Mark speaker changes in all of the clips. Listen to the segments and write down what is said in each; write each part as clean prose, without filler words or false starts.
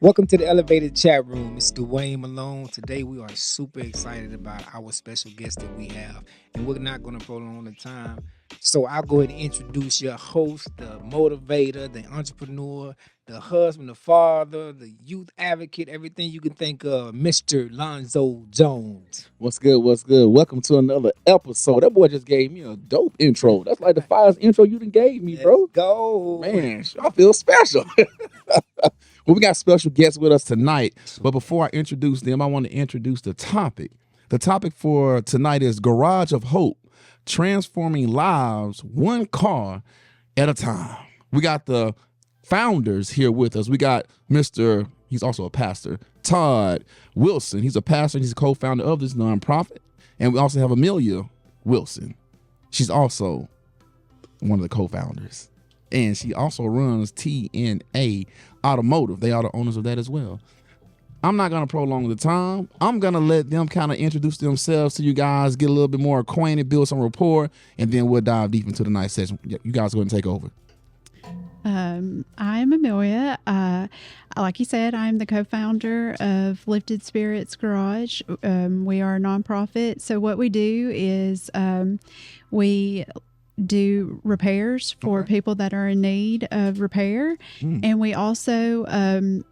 Speaker 1: Welcome to the Elevated Chat Room. It's Dwayne Malone. Today we are super excited about our special guest that we have, and we're not going to prolong the time. So I'll go ahead and introduce your host, the motivator, the entrepreneur, the husband, the father, the youth advocate, everything you can think of, Mr. Lonzo Jones.
Speaker 2: What's good? What's good? Welcome to another episode. That boy just gave me a dope intro. That's like the finest intro you done gave me, bro.
Speaker 1: Let's go.
Speaker 2: Man, I feel special. Well, we got special guests with us tonight. But before I introduce them, I want to introduce the topic. The topic for tonight is Garage of Hope, transforming lives one car at a time. We got the founders here with us. We got Mr. He's also a pastor, Todd Wilson. He's a pastor. He's a co-founder of this nonprofit. And we also have Amelia Wilson. She's also one of the co-founders. And she also runs TNA Automotive. They are the owners of that as well. I'm not going to prolong the time. I'm going to let them kind of introduce themselves to you guys, get a little bit more acquainted, build some rapport, and then we'll dive deep into the night session. You guys go ahead and take over.
Speaker 3: I'm Amelia. Like you said, I'm the co-founder of Lifted Spirits Garage. We are a nonprofit. So what we do is we do repairs for people that are in need of repair. And we also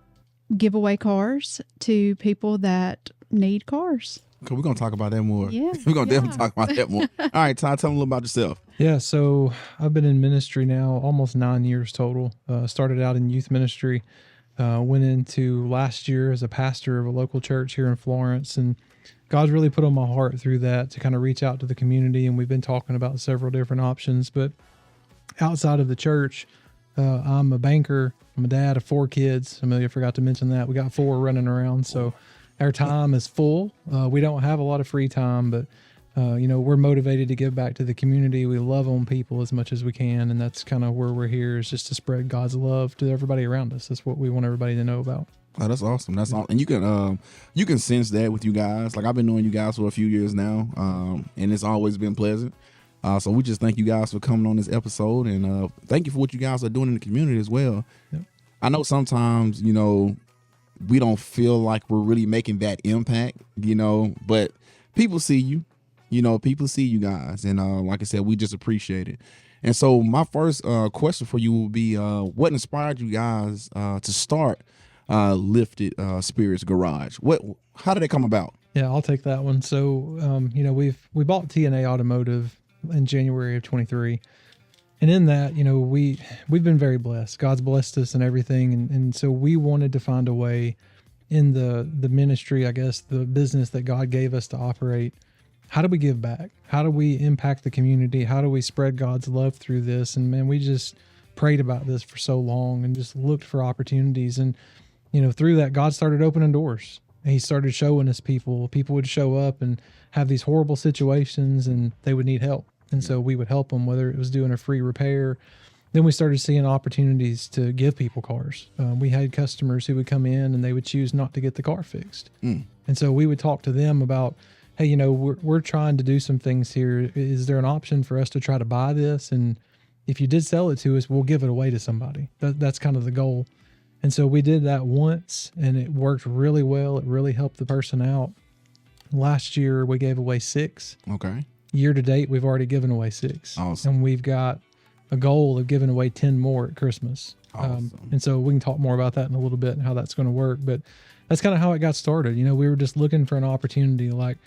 Speaker 3: give away cars to people that need cars.
Speaker 2: Okay, we're going to talk about that more.
Speaker 3: Yeah,
Speaker 2: We're going to definitely talk about that more. All right, Todd, tell me a little about yourself.
Speaker 4: Yeah, so I've been in ministry now almost 9 years total. Started out in youth ministry, went into last year as a pastor of a local church here in Florence, and God's really put on my heart through that to kind of reach out to the community, and we've been talking about several different options. But outside of the church, I'm a banker. I'm a dad of 4 kids. Amelia forgot to mention that. We got 4 running around, so our time is full. We don't have a lot of free time, but we're motivated to give back to the community. We love on people as much as we can, and that's kind of where we're here, is just to spread God's love to everybody around us. That's what we want everybody to know about.
Speaker 2: Oh, that's awesome. That's all, and you can sense that with you guys. Like, I've been knowing you guys for a few years now, and it's always been pleasant. So we just thank you guys for coming on this episode, and thank you for what you guys are doing in the community as well.
Speaker 4: Yep.
Speaker 2: I know sometimes we don't feel like we're really making that impact, but people see you. People see you guys, and like I said, we just appreciate it. And so my first question for you will be, what inspired you guys to start Lifted Spirits Garage? How did it come about?
Speaker 4: Yeah, I'll take that one. So, we bought TNA Automotive in January of 23. And in that, we've been very blessed. God's blessed us and everything. And so we wanted to find a way in the ministry, I guess, the business that God gave us to operate. How do we give back? How do we impact the community? How do we spread God's love through this? And man, we just prayed about this for so long and just looked for opportunities. And, through that, God started opening doors. And he started showing us people. People would show up and have these horrible situations, and they would need help. And so we would help them, whether it was doing a free repair. Then we started seeing opportunities to give people cars. We had customers who would come in and they would choose not to get the car fixed. And so we would talk to them about, hey, we're trying to do some things here. Is there an option for us to try to buy this? And if you did sell it to us, we'll give it away to somebody. That's kind of the goal. And so we did that once, and it worked really well. It really helped the person out. Last year, we gave away 6.
Speaker 2: Okay.
Speaker 4: Year to date, we've already given away 6.
Speaker 2: Awesome.
Speaker 4: And we've got a goal of giving away 10 more at Christmas.
Speaker 2: Awesome.
Speaker 4: And so we can talk more about that in a little bit and how that's going to work. But that's kind of how it got started. We were just looking for an opportunity. Like,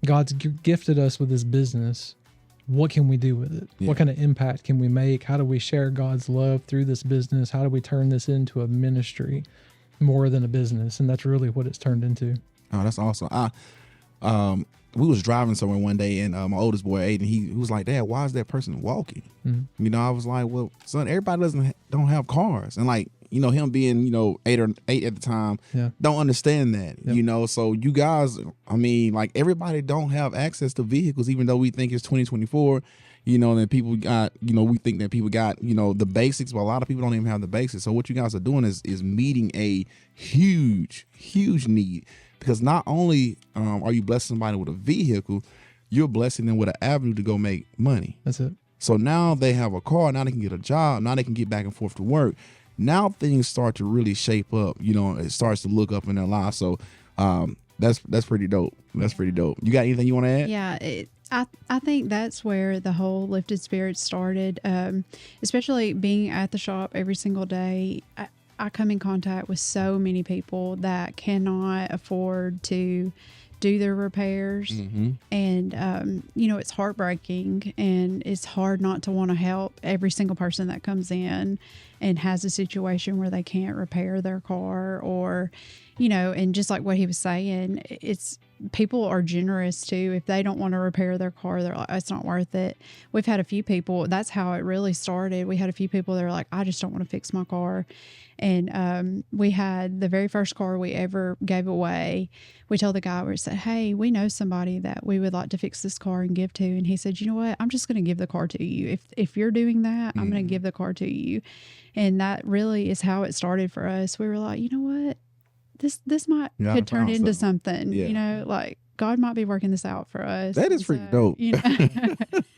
Speaker 4: God's gifted us with this business. What can we do with it?
Speaker 2: Yeah.
Speaker 4: What kind of impact can we make? How do we share God's love through this business? How do we turn this into a ministry more than a business? And that's really what it's turned into.
Speaker 2: Oh, that's awesome. We was driving somewhere one day, and my oldest boy, Aiden, he was like, "Dad, why is that person walking?" I was like, "Well, son, everybody don't have cars," and like, him being 8 at the time, don't understand that.
Speaker 4: Yep.
Speaker 2: So you guys, like, everybody don't have access to vehicles, even though we think it's 2024. That people got, we think that people got, the basics, but a lot of people don't even have the basics. So what you guys are doing is meeting a huge need. Because not only are you blessing somebody with a vehicle, you're blessing them with an avenue to go make money.
Speaker 4: That's it.
Speaker 2: So now they have a car. Now they can get a job. Now they can get back and forth to work. now things start to really shape up. You know, it starts to look up in their lives. So that's pretty dope. That's pretty dope. You got anything you want to add?
Speaker 3: Yeah, I think that's where the whole Lifted Spirits started, especially being at the shop every single day. I come in contact with so many people that cannot afford to do their repairs. And, you know, it's heartbreaking, and it's hard not to want to help every single person that comes in and has a situation where they can't repair their car, or, you know, and just like what he was saying, it's people are generous too. If they don't want to repair their car, they're like, it's not worth it. We've had a few people, that's how it really started. We had a few people that are like, I just don't want to fix my car. And we had the very first car we ever gave away. We told the guy, we said, hey, we know somebody that we would like to fix this car and give to. And he said, you know what? I'm just going to give the car to you. If you're doing that, I'm going to give the car to you. And that really is how it started for us. We were like, you know what? This might could turn into something. You know, like God might be working this out for us.
Speaker 2: That is pretty dope.
Speaker 3: You know?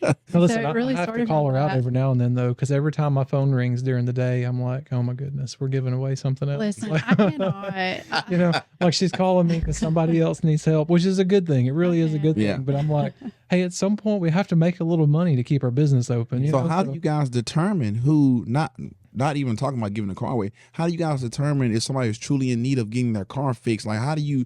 Speaker 4: Now, listen,
Speaker 3: So it really
Speaker 4: I have to
Speaker 3: started
Speaker 4: call
Speaker 3: from
Speaker 4: her out
Speaker 3: that.
Speaker 4: every now and then, though, because every time my phone rings during the day, I'm like, oh my goodness, we're giving away something else.
Speaker 3: Listen,
Speaker 4: Like,
Speaker 3: I cannot.
Speaker 4: you know, like she's calling me because somebody else needs help, which is a good thing. It really is a good thing.
Speaker 2: Yeah.
Speaker 4: But I'm like, hey, at some point we have to make a little money to keep our business open. You
Speaker 2: So
Speaker 4: know?
Speaker 2: how do you guys determine who, not even talking about giving the car away, how do you guys determine if somebody is truly in need of getting their car fixed? Like, how do you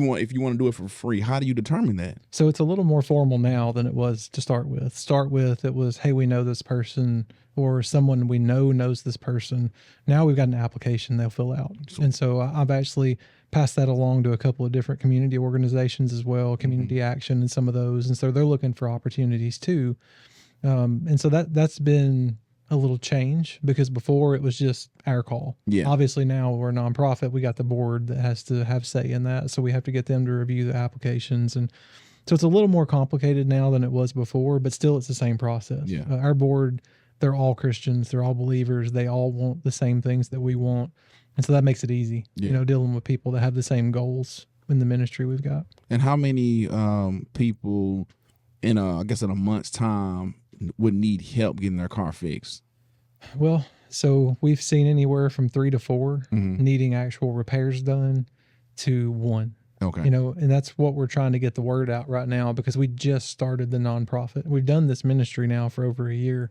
Speaker 2: want, if you want to do it for free, how do you determine that?
Speaker 4: So it's a little more formal now than it was to start with. It was, hey, we know this person, or someone we know knows this person. Now we've got an application they'll fill out. And so I've actually passed that along to a couple of different community organizations as well, Community Action and some of those. And so they're looking for opportunities too. And so that's been a little change, because before it was just our call.
Speaker 2: Yeah.
Speaker 4: Obviously now we're a nonprofit. We got the board that has to have say in that. So we have to get them to review the applications. And so it's a little more complicated now than it was before, but still it's the same process.
Speaker 2: Yeah.
Speaker 4: Our board, they're all Christians. They're all believers. They all want the same things that we want. And so that makes it easy,
Speaker 2: Yeah.
Speaker 4: you know, dealing with people that have the same goals in the ministry we've got.
Speaker 2: And how many people in a month's time would need help getting their car fixed?
Speaker 4: Well, so we've seen anywhere from 3 to 4
Speaker 2: Mhm.
Speaker 4: needing actual repairs done to 1.
Speaker 2: Okay.
Speaker 4: You know, and that's what we're trying to get the word out right now, because we just started the nonprofit. We've done this ministry now for over a year,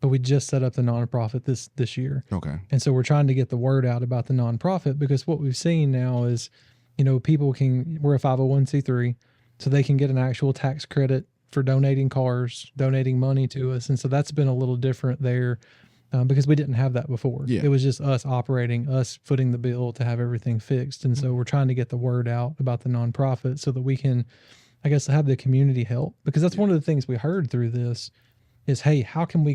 Speaker 4: but we just set up the nonprofit this year.
Speaker 2: Okay.
Speaker 4: And so we're trying to get the word out about the nonprofit, because what we've seen now is, you know, we're a 501c3, so they can get an actual tax credit for donating cars, donating money to us. And so that's been a little different there, because we didn't have that before.
Speaker 2: Yeah.
Speaker 4: It was just us operating, us footing the bill to have everything fixed. And so we're trying to get the word out about the nonprofit so that we can, I guess, have the community help, because that's one of the things we heard through this is, hey, how can we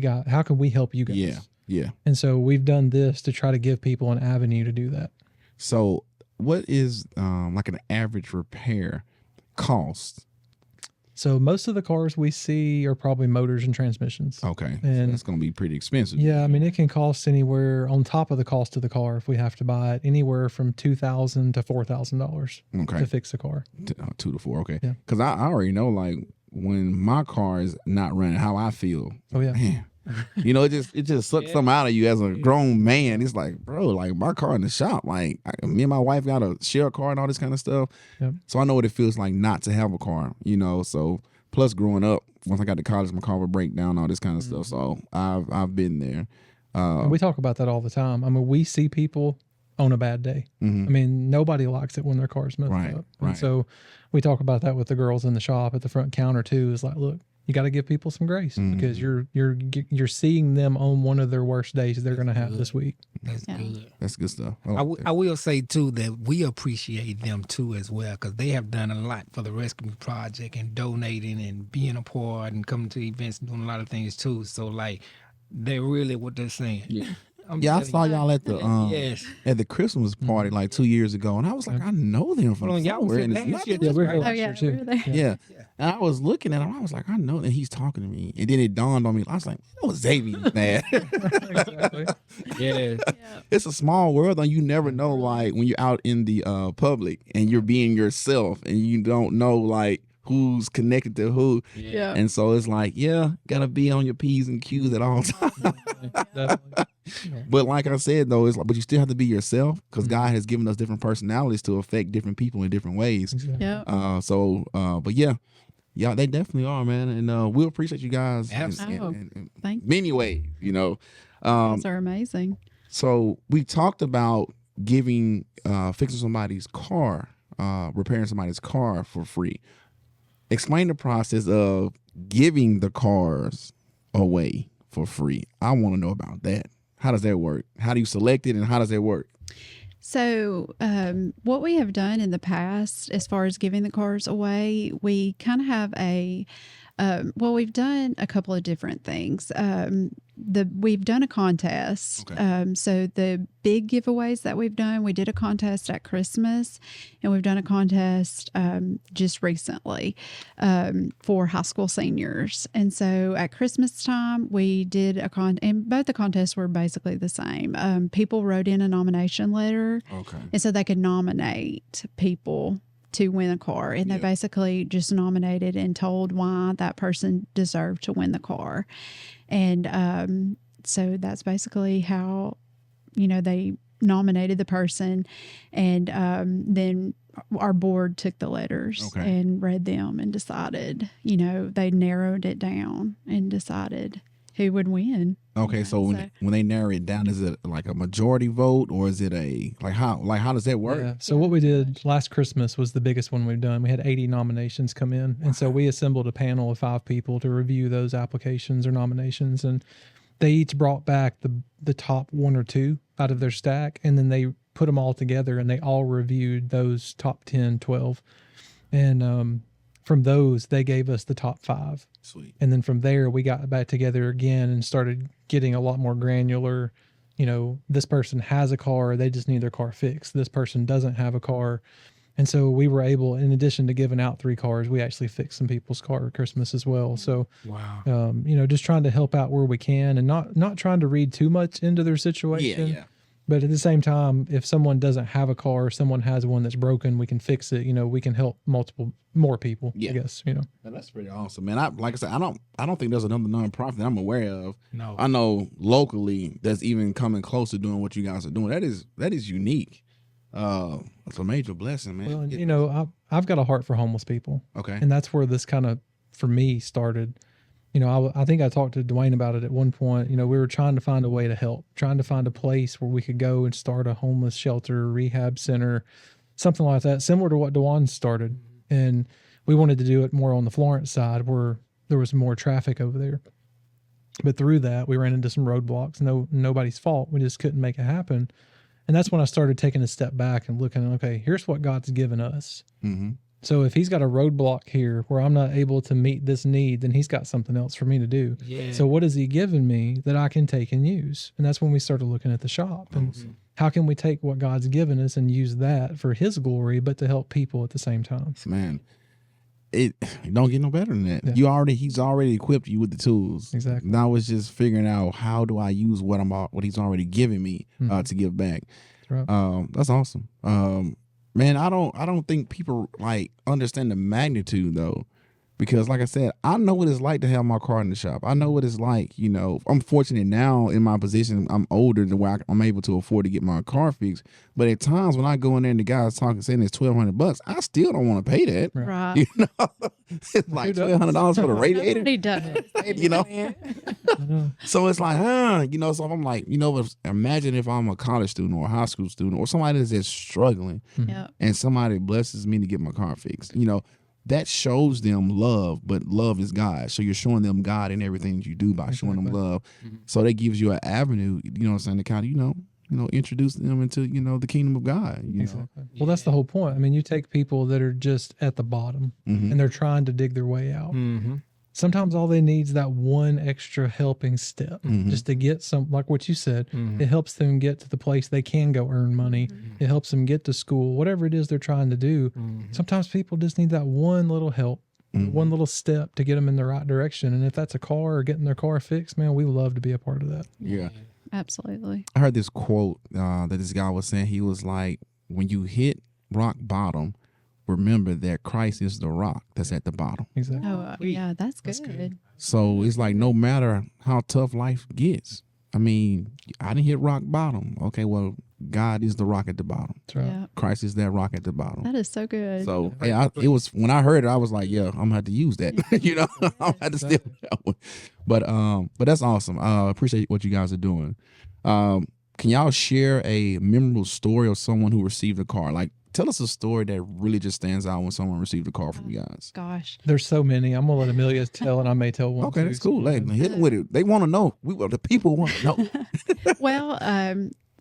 Speaker 4: help you guys?
Speaker 2: Yeah. Yeah.
Speaker 4: And so we've done this to try to give people an avenue to do that.
Speaker 2: So what is like an average repair cost?
Speaker 4: So most of the cars we see are probably motors and transmissions.
Speaker 2: Okay. So
Speaker 4: And-
Speaker 2: that's going to be pretty expensive.
Speaker 4: Yeah, I mean, it can cost anywhere on top of the cost of the car, if we have to buy it, anywhere from $2,000 to $4,000
Speaker 2: Okay.
Speaker 4: to fix a car.
Speaker 2: 2 to 4. Okay.
Speaker 4: Yeah.
Speaker 2: Because I already know, like, when my car is not running, how I feel.
Speaker 4: Oh yeah.
Speaker 2: Man. You know, it just sucks something out of you as a grown man. It's like, bro, like my car in the shop, like me and my wife got to share a car and all this kind of stuff.
Speaker 4: Yep.
Speaker 2: So I know what it feels like not to have a car, you know. So plus growing up, once I got to college, my car would break down, all this kind of stuff. So I've been there.
Speaker 4: And we talk about that all the time. I mean, we see people on a bad day.
Speaker 2: Mhm.
Speaker 4: I mean, nobody likes it when their car's messed
Speaker 2: Right,
Speaker 4: up.
Speaker 2: right.
Speaker 4: And so we talk about that with the girls in the shop at the front counter too. Is like, look, you got to give people some grace,
Speaker 2: Mhm.
Speaker 4: because you're seeing them on one of their worst days they're going to have this week.
Speaker 1: That's
Speaker 3: Yeah.
Speaker 1: good.
Speaker 2: That's good stuff. I
Speaker 1: I,
Speaker 2: like
Speaker 1: w-
Speaker 2: that.
Speaker 1: I will say too that we appreciate them too as well, because they have done a lot for the Rescue Project and donating and being a part and coming to events and doing a lot of things too. So like, they're really what they're saying.
Speaker 2: Yeah.
Speaker 1: I'm
Speaker 2: Yeah, I
Speaker 1: telling
Speaker 2: saw
Speaker 1: you.
Speaker 2: y'all at the
Speaker 1: Yes.
Speaker 2: at the Christmas party like 2 years ago, and I was like, I know them from
Speaker 1: Hold on, y'all was
Speaker 2: somewhere.
Speaker 1: here
Speaker 2: and it's
Speaker 1: last
Speaker 2: not
Speaker 1: year,
Speaker 2: this
Speaker 4: Yeah, we're
Speaker 2: guy.
Speaker 4: here
Speaker 3: Oh
Speaker 4: last
Speaker 3: yeah,
Speaker 4: year too.
Speaker 3: we were there.
Speaker 2: Yeah. And I was looking at him. I was like, I know. And he's talking to me. And then it dawned on me. I was like, that was Xavier, man.
Speaker 4: Exactly.
Speaker 1: Yeah.
Speaker 2: It's a small world, and you never know, like, when you're out in the public and you're being yourself and you don't know, like, who's connected to who.
Speaker 3: Yeah.
Speaker 2: And so it's like, yeah, got to be on your P's and Q's at all times.
Speaker 4: Definitely.
Speaker 2: But like I said though, it's like, but you still have to be yourself because God has given us different personalities to affect different people in different ways.
Speaker 4: Exactly.
Speaker 3: Yep.
Speaker 2: But yeah, they definitely are, man, and we appreciate you guys
Speaker 3: Absolutely.
Speaker 2: in
Speaker 3: Thank you.
Speaker 2: many ways.
Speaker 3: Those are amazing.
Speaker 2: So we talked about giving, fixing somebody's car, repairing somebody's car for free. Explain the process of giving the cars away for free. I want to know about that. How does that work? How do you select it, and how does that work?
Speaker 3: So, what we have done in the past, as far as giving the cars away, we kind of have we've done a couple of different things. We've done a contest.
Speaker 2: Okay.
Speaker 3: So the big giveaways that we've done, we did a contest at Christmas, and we've done a contest just recently for high school seniors. And so at Christmas time, we did and both the contests were basically the same. People wrote in a nomination letter,
Speaker 2: Okay.
Speaker 3: and so they could nominate people to win a car, and they basically just nominated and told why that person deserved to win the car. And so that's basically how, they nominated the person, and then our board took the letters and read them and decided, they narrowed it down and decided who would win.
Speaker 2: Okay, so when they narrow it down, is it like a majority vote, or is it how does that work?
Speaker 4: Yeah. So what we did last Christmas was the biggest one we've done. We had 80 nominations come in, and so we assembled a panel of 5 people to review those applications or nominations, and they each brought back the top 1 or 2 out of their stack, and then they put them all together, and they all reviewed those top 10, 12, and from those they gave us the top 5.
Speaker 2: Sweet.
Speaker 4: And then from there, we got back together again and started getting a lot more granular. This person has a car, they just need their car fixed. This person doesn't have a car. And so we were able, in addition to giving out 3 cars, we actually fixed some people's car at Christmas as well. So,
Speaker 1: Wow.
Speaker 4: just trying to help out where we can, and not trying to read too much into their situation.
Speaker 2: Yeah.
Speaker 4: But at the same time, if someone doesn't have a car, someone has one that's broken, we can fix it. We can help more people.
Speaker 2: Yeah.
Speaker 4: I guess.
Speaker 2: Man, that's pretty awesome, man. Like I said, I don't think there's another nonprofit that I'm aware of.
Speaker 1: No.
Speaker 2: I know locally that's even coming close to doing what you guys are doing. That is unique. It's a major blessing, man.
Speaker 4: Well, and, I've got a heart for homeless people.
Speaker 2: Okay.
Speaker 4: And that's where this kind of, for me, started. I think I talked to Dwayne about it at one point. We were trying to find a way to help, trying to find a place where we could go and start a homeless shelter, rehab center, something like that, similar to what Dewan started. And we wanted to do it more on the Florence side where there was more traffic over there. But through that, we ran into some roadblocks. Nobody's fault. We just couldn't make it happen. And that's when I started taking a step back and looking, okay, here's what God's given us.
Speaker 2: Mm-hmm.
Speaker 4: So if he's got a roadblock here where I'm not able to meet this need, then he's got something else for me to do.
Speaker 1: Yeah.
Speaker 4: So what has he given me that I can take and use? And that's when we started looking at the shop and how can we take what God's given us and use that for his glory, but to help people at the same time.
Speaker 2: Man, it don't get no better than that.
Speaker 4: Yeah.
Speaker 2: He's already equipped you with the tools.
Speaker 4: Exactly.
Speaker 2: Now it's just figuring out how do I use what he's already given me to give back.
Speaker 4: That's right.
Speaker 2: That's awesome. Man, I don't think people understand the magnitude though, because like I said, I know what it's like to have my car in the shop. I know what it's like. I'm fortunate now in my position. I'm older to where I'm able to afford to get my car fixed. But at times when I go in there and the guy's saying it's $1,200, I still don't want to pay that.
Speaker 3: Right.
Speaker 2: It's like $1,200 for the radiator.
Speaker 3: Nobody does.
Speaker 2: So it's like, so I'm like, imagine if I'm a college student or a high school student or somebody that's just struggling
Speaker 3: Yep.
Speaker 2: and somebody blesses me to get my car fixed. That shows them love, but love is God. So you're showing them God in everything that you do by showing them love. So that gives you an avenue, to kind of, introduce them into, the kingdom of God.
Speaker 4: Exactly. Well, that's the whole point. I mean, you take people that are just at the bottom and they're trying to dig their way out.
Speaker 1: Mm-hmm.
Speaker 4: Sometimes all they need is that one extra helping step just to get like what you said. It helps them get to the place they can go earn money. It helps them get to school, whatever it is they're trying to do. Sometimes people just need that one little help, one little step to get them in the right direction. And if that's a car or getting their car fixed, man, we love to be a part of that.
Speaker 2: Yeah.
Speaker 3: Absolutely.
Speaker 2: I heard this quote that this guy was saying. He was like, when you hit rock bottom, remember that Christ is the rock that's at the bottom.
Speaker 4: Exactly.
Speaker 3: Oh, yeah, that's good.
Speaker 1: good.
Speaker 2: So it's like no matter how tough life gets, I mean, I didn't hit rock bottom. Okay, well, God is the rock at the bottom.
Speaker 4: That's right.
Speaker 3: Yeah,
Speaker 2: Christ is that rock at the bottom.
Speaker 3: that is so good.
Speaker 2: So yeah, it was when I heard it, I was like, yeah, I'm gonna have to use that. You know, I'm gonna have to steal that one. But that's awesome. Appreciate what you guys are doing. Can y'all share a memorable story of someone who received a car? Like, tell us a story that really just stands out when someone received a car from you guys.
Speaker 3: Gosh.
Speaker 4: There's so many. I'm gonna let Amelia tell, and I may tell one.
Speaker 2: Okay,
Speaker 4: too,
Speaker 2: that's cool.
Speaker 4: so-
Speaker 2: Hey, hit them with it. They want to know. The people want to know.
Speaker 3: Well,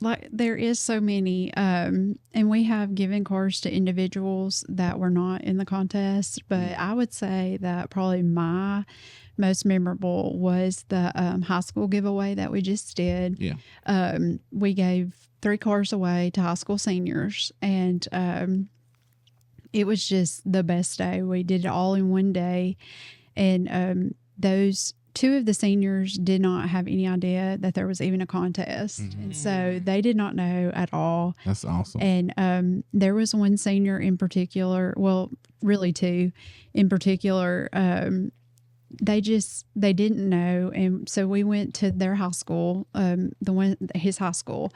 Speaker 3: like there is so many, and we have given cars to individuals that were not in the contest, but I would say that probably my most memorable was the high school giveaway that we just did.
Speaker 2: Yeah.
Speaker 3: We gave 3 cars away to high school seniors, and it was just the best day. We did it all in one day, and those 2 of the seniors did not have any idea that there was even a contest, and so they did not know at all.
Speaker 2: That's awesome.
Speaker 3: And there was one senior in particular, well, really 2 in particular. They didn't know, and so we went to their high school, his high school,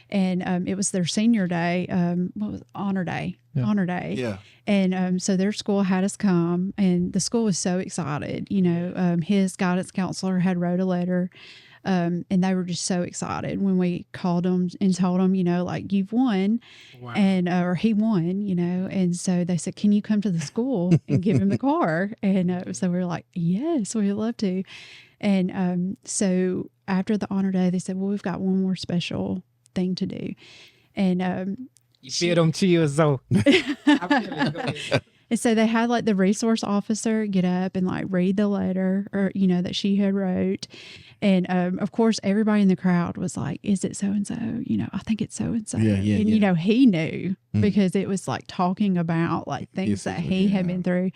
Speaker 3: and it was their senior day. What was it? Honor day?
Speaker 4: Yeah.
Speaker 3: Honor day.
Speaker 2: Yeah.
Speaker 3: And so their school had us come, and the school was so excited. You know, his guidance counselor had wrote a letter, and they were just so excited when we called them and told them, you know, like, you've won,
Speaker 1: Wow.
Speaker 3: and or he won, you know. And so they said, can you come to the school and give him the car? And so we were like, yes, we'd love to. And so after the honor day, they said, well, we've got one more special thing to do. And
Speaker 1: You feel them chills, though. I feel it. Go ahead.
Speaker 3: And so they had like the resource officer get up and like read the letter, or, you know, that she had wrote. And of course, everybody in the crowd was like, is it so and so? You know, I think it's so and so.
Speaker 2: Yeah,
Speaker 3: And,
Speaker 2: yeah.
Speaker 3: you know, he knew
Speaker 2: Mm.
Speaker 3: because it was like talking about like things
Speaker 2: Yes,
Speaker 3: that
Speaker 2: it was,
Speaker 3: he had
Speaker 2: yeah.
Speaker 3: been through.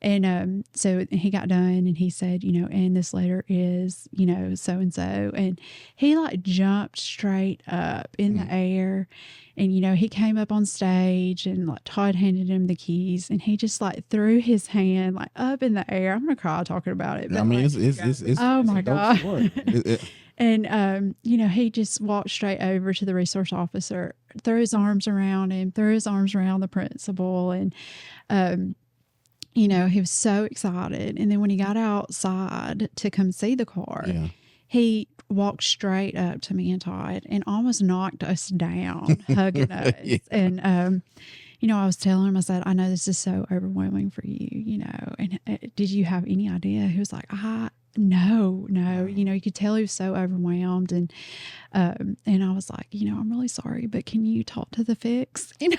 Speaker 3: And so he got done and he said, you know, and this letter is, you know, so and so. And he like jumped straight up in the air. And, you know, he came up on stage and like Todd handed him the keys and he just like threw his hand like up in the air. I'm going to cry talking about it.
Speaker 2: I
Speaker 3: But,
Speaker 2: mean,
Speaker 3: like,
Speaker 2: it's
Speaker 3: Oh,
Speaker 2: it's
Speaker 3: my
Speaker 2: a dope
Speaker 3: God.
Speaker 2: story.
Speaker 3: and, you know, he just walked straight over to the resource officer, threw his arms around him, threw his arms around the principal. And, you know, he was so excited. And then when he got outside to come see the car,
Speaker 2: Yeah.
Speaker 3: he walked straight up to me and Todd and almost knocked us down, hugging us.
Speaker 2: Yeah.
Speaker 3: And, you know, I was telling him, I said, I know this is so overwhelming for you, you know, and did you have any idea? He was like, no, you know, you could tell he was so overwhelmed. And I was like, you know, I'm really sorry, but can you talk to the fix? You know,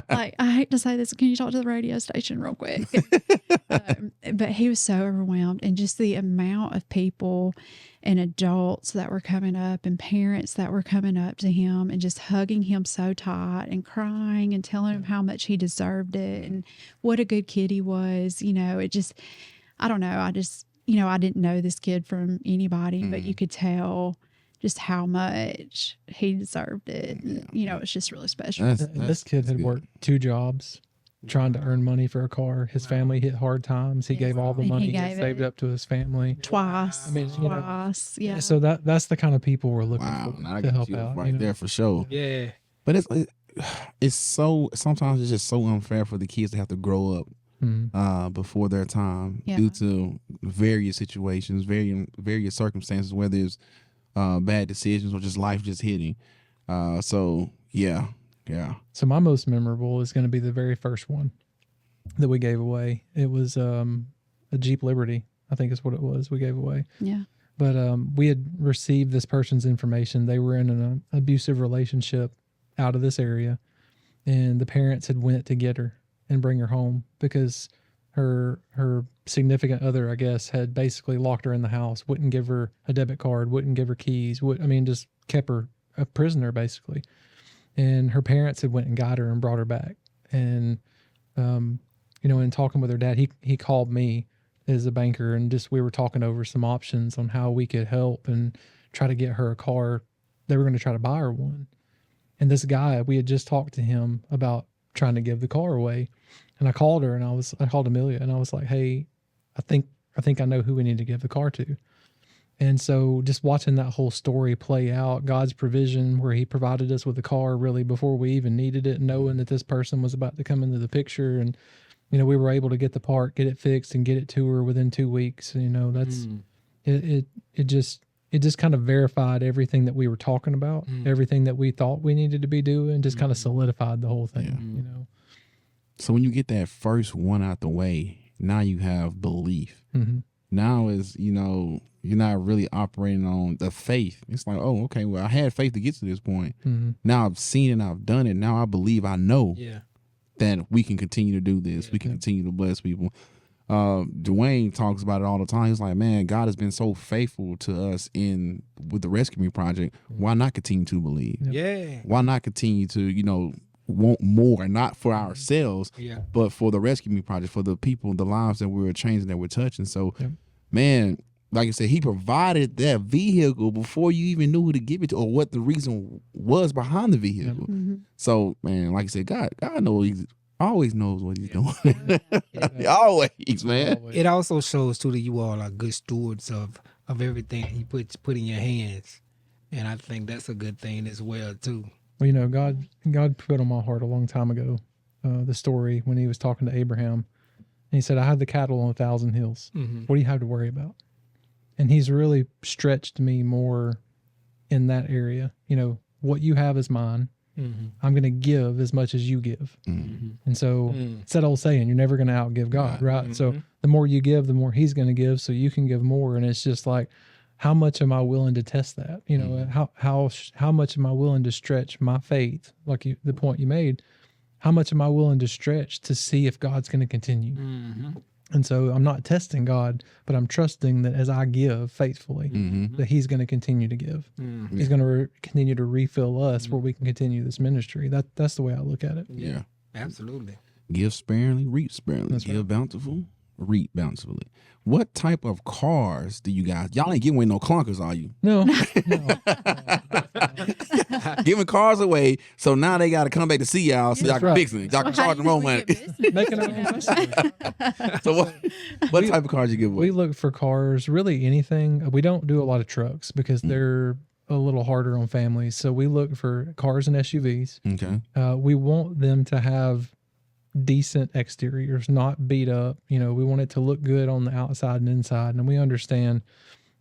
Speaker 3: like, I hate to say this, can you talk to the radio station real quick? But he was so overwhelmed, and just the amount of people and adults that were coming up and parents that were coming up to him and just hugging him so tight and crying and telling him how much he deserved it and what a good kid he was. You know, it just, I don't know. You know, I didn't know this kid from anybody, but you could tell just how much he deserved it. And, you know, it's just really special.
Speaker 4: This kid had
Speaker 2: good.
Speaker 4: worked 2 jobs trying to earn money for a car. His family hit hard times. He gave all the
Speaker 3: And he
Speaker 4: money he
Speaker 3: gave
Speaker 4: saved
Speaker 3: it.
Speaker 4: up to his family.
Speaker 3: Twice.
Speaker 4: I mean, you know,
Speaker 3: Twice. Yeah.
Speaker 4: So that's the kind of people we're looking
Speaker 2: Wow,
Speaker 4: for
Speaker 2: now I
Speaker 4: to
Speaker 2: got
Speaker 4: help
Speaker 2: you
Speaker 4: out.
Speaker 2: right
Speaker 4: you know?
Speaker 2: there for sure.
Speaker 1: Yeah.
Speaker 2: But it's so sometimes it's just so unfair for the kids to have to grow up
Speaker 4: Mhm.
Speaker 2: before their time
Speaker 3: Yeah.
Speaker 2: due to various situations, various circumstances, whether it's bad decisions or just life just hitting. So yeah.
Speaker 4: So my most memorable is going to be the very first one that we gave away. It was a Jeep Liberty, I think is what it was we gave away.
Speaker 3: Yeah.
Speaker 4: But we had received this person's information. They were in an abusive relationship out of this area, and the parents had went to get her and bring her home because her significant other, I guess, had basically locked her in the house, wouldn't give her a debit card, wouldn't give her keys, just kept her a prisoner basically. And her parents had went and got her and brought her back. And you know, in talking with her dad, he called me as a banker, and just we were talking over some options on how we could help and try to get her a car. They were going to try to buy her one. And this guy, we had just talked to him about trying to give the car away. And I called her, and I called Amelia, and I was like, hey, I think I know who we need to give the car to. And so just watching that whole story play out, God's provision where he provided us with a car really before we even needed it, knowing that this person was about to come into the picture. And, you know, we were able to get the part, get it fixed and get it to her within 2 weeks. You know, that's, it just kind of verified everything that we were talking about, everything that we thought we needed to be doing, just kind of solidified the whole thing, you know?
Speaker 2: So when you get that first one out the way, now you have belief. Now is, you know, you're not really operating on the faith. It's like, oh, okay, well, I had faith to get to this point. Now I've seen it, I've done it. Now I believe, I know that we can continue to do this. We can continue to bless people. Dwayne talks about it all the time. He's like, man, God has been so faithful to us with the Rescue Me Project. Why not continue to believe?
Speaker 1: Yeah.
Speaker 2: Why not continue to, you know, want more, not for ourselves, but for the Rescue Me Project, for the people, the lives that we're changing, that we're touching. So, man, like I said, he provided that vehicle before you even knew who to give it to or what the reason was behind the vehicle. So, man, like I said, God always knows what he's doing. Always, man.
Speaker 1: It also shows too that you all are good stewards of everything he put in your hands, and I think that's a good thing as well too.
Speaker 4: Well, you know, God put on my heart a long time ago the story when he was talking to Abraham. And he said, I have the cattle on 1,000 hills. What do you have to worry about? And he's really stretched me more in that area. You know, what you have is mine. I'm going to give as much as you give. And so it's that old saying, you're never going to outgive God, right? So the more you give, the more he's going to give, so you can give more. And it's just like, how much am I willing to test that? You know, how much am I willing to stretch my faith? Like the point you made, how much am I willing to stretch to see if God's going to continue? And so I'm not testing God, but I'm trusting that as I give faithfully, that he's going to continue to give. He's going to continue to refill us where we can continue this ministry. That's the way I look at it.
Speaker 2: Yeah.
Speaker 1: Absolutely.
Speaker 2: Give sparingly, reap sparingly.
Speaker 4: That's
Speaker 2: Give bountiful, reap bountifully. What type of cars do you guys? Y'all ain't giving away no clunkers, are you?
Speaker 4: No.
Speaker 2: Giving cars away, so now they got to come back to see y'all so y'all can fix it. Y'all can charge them more money.
Speaker 4: Making our own customer.
Speaker 2: So what type of cars you give away?
Speaker 4: We look for cars, really anything. We don't do a lot of trucks because they're a little harder on families. So we look for cars and SUVs.
Speaker 2: Okay.
Speaker 4: We want them to have decent exteriors, not beat up. You know, we want it to look good on the outside and inside. And we understand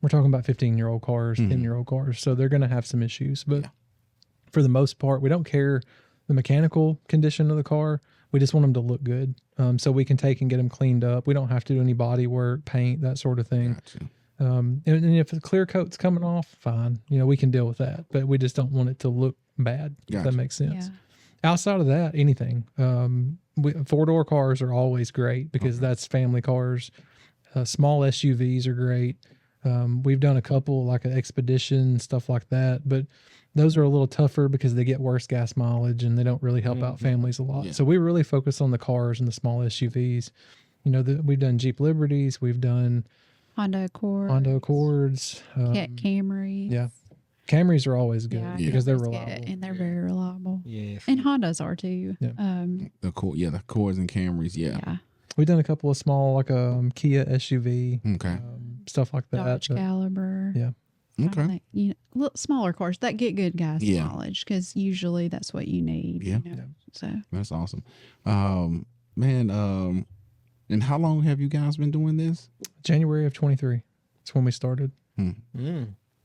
Speaker 4: we're talking about 15-year-old cars, 10-year-old cars. So they're going to have some issues. But for the most part, we don't care the mechanical condition of the car. We just want them to look good. So we can take and get them cleaned up. We don't have to do any body work, paint, that sort of thing.
Speaker 2: Gotcha.
Speaker 4: And if the clear coat's coming off, fine. You know, we can deal with that. But we just don't want it to look bad, if that makes sense. Outside of that, anything. 4-door cars are always great because that's family cars. Small SUVs are great. We've done a couple like an Expedition, stuff like that, but those are a little tougher because they get worse gas mileage and they don't really help out families a lot. So we really focus on the cars and the small SUVs. You know, we've done Jeep Liberties, we've done
Speaker 3: Honda Accords, Camry.
Speaker 4: Yeah. Camrys are always good because they're
Speaker 3: always
Speaker 4: reliable.
Speaker 3: good, and they're very reliable.
Speaker 1: Yes.
Speaker 3: And Hondas are too.
Speaker 4: Yeah.
Speaker 2: The Accords and Camrys. Yeah.
Speaker 4: We've done a couple of small, like a Kia SUV,
Speaker 2: Okay.
Speaker 4: stuff like that.
Speaker 3: Dodge Caliber.
Speaker 4: Yeah.
Speaker 2: Okay.
Speaker 3: You know, little smaller cars that get good gas
Speaker 2: Yeah.
Speaker 3: mileage because usually that's what you need.
Speaker 2: Yeah.
Speaker 3: You know? So
Speaker 2: That's awesome. Man, and how long have you guys been doing this?
Speaker 4: January of 23. That's when we started.